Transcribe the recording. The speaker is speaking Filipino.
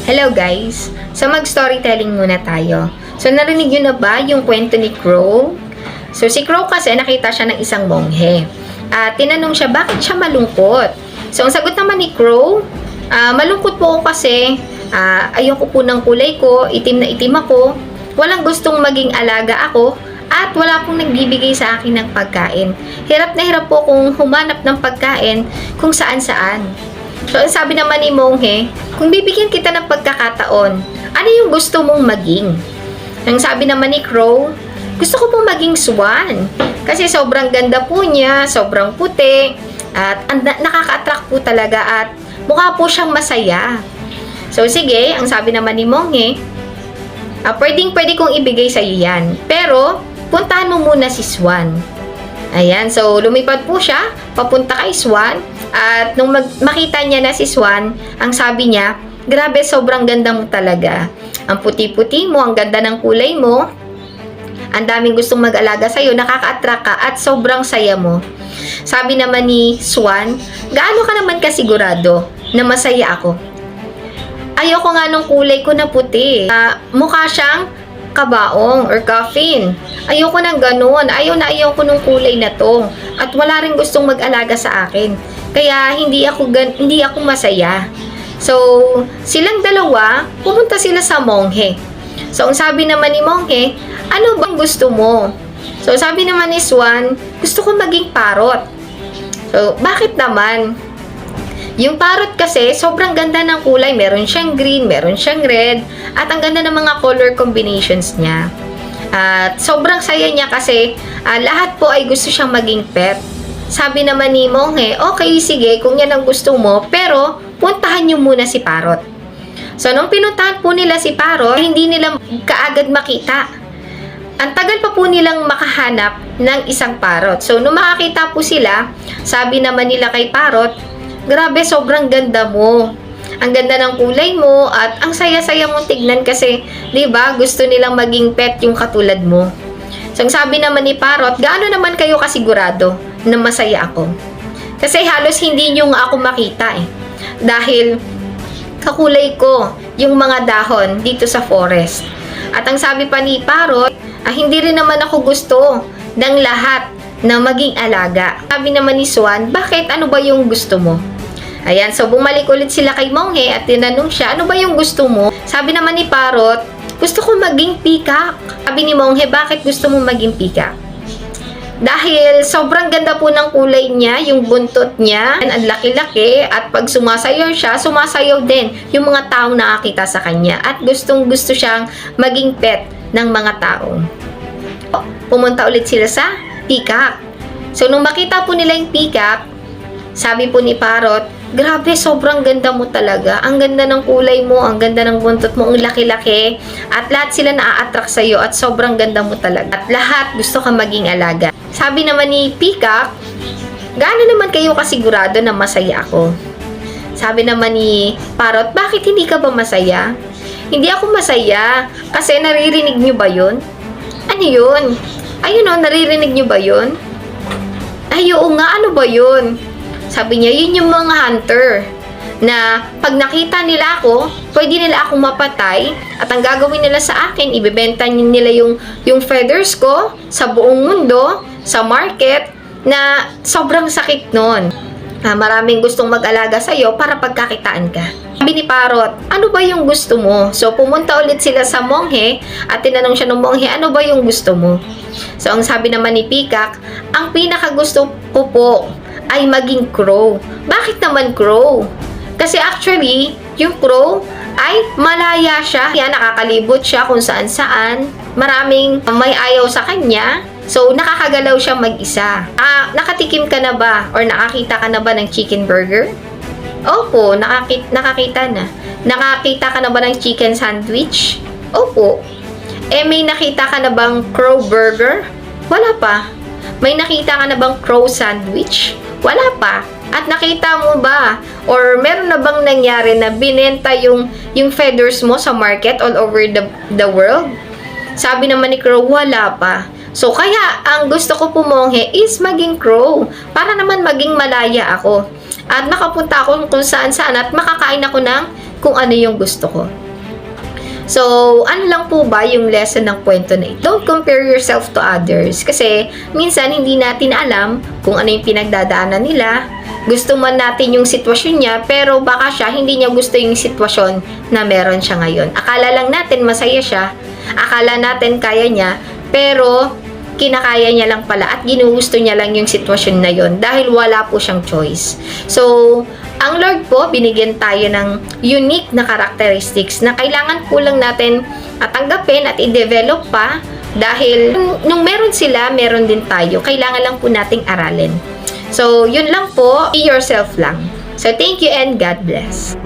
Hello guys! So mag-storytelling muna tayo. So narinig nyo na ba yung kwento ni Crow? So si Crow kasi nakita siya ng isang monghe. At tinanong siya bakit siya malungkot. So ang sagot naman ni Crow, malungkot po ako kasi ayoko po ng kulay ko, itim na itim ako, walang gustong maging alaga ako, at wala pong nagbibigay sa akin ng pagkain. Hirap na hirap po kung humanap ng pagkain kung saan-saan. So, ang sabi naman ni monghe, kung bibigyan kita ng pagkakataon, ano yung gusto mong maging? Ang sabi naman ni Crow, gusto ko pong maging swan. Kasi sobrang ganda po niya, sobrang puti, at nakaka-attract po talaga at mukha po siyang masaya. So, sige, ang sabi naman ni monghe, pwede kong ibigay sa iyo yan. Pero, puntahan mo muna si Swan. Ayan, so lumipad po siya, papunta kay Swan. At nung makita niya na si Swan, ang sabi niya, grabe, sobrang ganda mo talaga. Ang puti-puti mo, ang ganda ng kulay mo. Ang daming gustong mag-alaga sa'yo, nakaka-attract ka at sobrang saya mo. Sabi naman ni Swan, gaano ka naman kasigurado na masaya ako? Ayoko nga nung kulay ko na puti. Mukha siyang kabaong or coffin. Ayoko nang ganun. Ayaw ko nung kulay na to. At wala rin gustong mag-alaga sa akin. Kaya hindi ako masaya. So, silang dalawa, pumunta sila sa monghe. So, ang sabi naman ni monghe, ano bang gusto mo? So, sabi naman ni Swan, gusto ko maging parrot. So, bakit naman? Yung parrot kasi, sobrang ganda ng kulay. Meron siyang green, meron siyang red, at ang ganda ng mga color combinations niya. At sobrang saya niya kasi lahat po ay gusto siyang maging pet. Sabi naman ni monghe, okay, sige, kung yan ang gusto mo, pero puntahan niyo muna si parrot. So, nung pinuntahan po nila si parrot, hindi nila kaagad makita. Ang tagal pa po nilang makahanap ng isang parrot. So, nung makakita po sila, sabi naman nila kay parrot, grabe, sobrang ganda mo. Ang ganda ng kulay mo at ang saya-saya mong tignan kasi, 'di ba, gusto nilang maging pet yung katulad mo. So, ang sabi naman ni parrot, gaano naman kayo kasigurado na masaya ako? Kasi halos hindi niyo nga ako makita eh. Dahil kakulay ko yung mga dahon dito sa forest. At ang sabi pa ni parrot, hindi rin naman ako gusto ng lahat na maging alaga. Sabi naman ni Swan, bakit? Ano ba yung gusto mo? Ayan, so bumalik ulit sila kay monghe at tinanong siya, ano ba yung gusto mo? Sabi naman ni parrot, gusto ko maging peacock. Sabi ni monghe, bakit gusto mo maging peacock? Dahil sobrang ganda po ng kulay niya, yung buntot niya, ang laki-laki, at pag sumasayaw siya, sumasayaw din yung mga taong nakakita sa kanya. At gustong-gusto siyang maging pet ng mga tao. Pumunta ulit sila sa peacock. So, nung makita po nila yung peacock, sabi po ni parrot, grabe, sobrang ganda mo talaga. Ang ganda ng kulay mo, ang ganda ng buntot mo, ang laki-laki. At lahat sila na-attract sa'yo at sobrang ganda mo talaga. At lahat gusto ka maging alaga. Sabi naman ni peacock, gaano naman kayo kasigurado na masaya ako? Sabi naman ni parrot, bakit hindi ka ba masaya? Hindi ako masaya. Kasi naririnig nyo ba yun? Ano yun? Ayun o, naririnig nyo ba yun? Ay, oo nga, ano ba yun? Sabi niya, yun yung mga hunter na pag nakita nila ako, pwede nila akong mapatay at ang gagawin nila sa akin, ibebenta nila yung feathers ko sa buong mundo, sa market, na sobrang sakit nun. Maraming gustong mag-alaga sa'yo para pagkakitaan ka. Sabi ni parrot, ano ba yung gusto mo? So, pumunta ulit sila sa monghe at tinanong siya ng monghe, ano ba yung gusto mo? So, ang sabi naman ni peacock, ang pinakagusto ko po ay maging crow. Bakit naman crow? Kasi actually, yung crow ay malaya siya. Kaya nakakalibot siya kung saan-saan. Maraming may ayaw sa kanya. So, nakakagalaw siya mag-isa. Nakatikim ka na ba? Or nakakita ka na ba ng chicken burger? Opo, nakakita na. Nakakita ka na ba ng chicken sandwich? Opo. May nakita ka na bang crow burger? Wala pa. May nakita ka na bang crow sandwich? Wala pa. At nakita mo ba? Or meron na bang nangyari na binenta yung feathers mo sa market all over the world? Sabi naman ni crow, wala pa. So, kaya ang gusto ko po monghe is maging crow. Para naman maging malaya ako. At makapunta ako kung saan-saan at makakain ako ng kung ano yung gusto ko. So, ano lang po ba yung lesson ng kwento na ito? Don't compare yourself to others. Kasi, minsan, hindi natin alam kung ano yung pinagdadaanan nila. Gusto man natin yung sitwasyon niya, pero baka siya, hindi niya gusto yung sitwasyon na meron siya ngayon. Akala lang natin masaya siya. Akala natin kaya niya, pero kinakaya niya lang pala at ginugusto niya lang yung sitwasyon na yon dahil wala po siyang choice. So, ang Lord po, binigyan tayo ng unique na characteristics na kailangan po lang natin tanggapin at i-develop pa dahil nung meron sila, meron din tayo. Kailangan lang po nating aralin. So, yun lang po. Be yourself lang. So, thank you and God bless.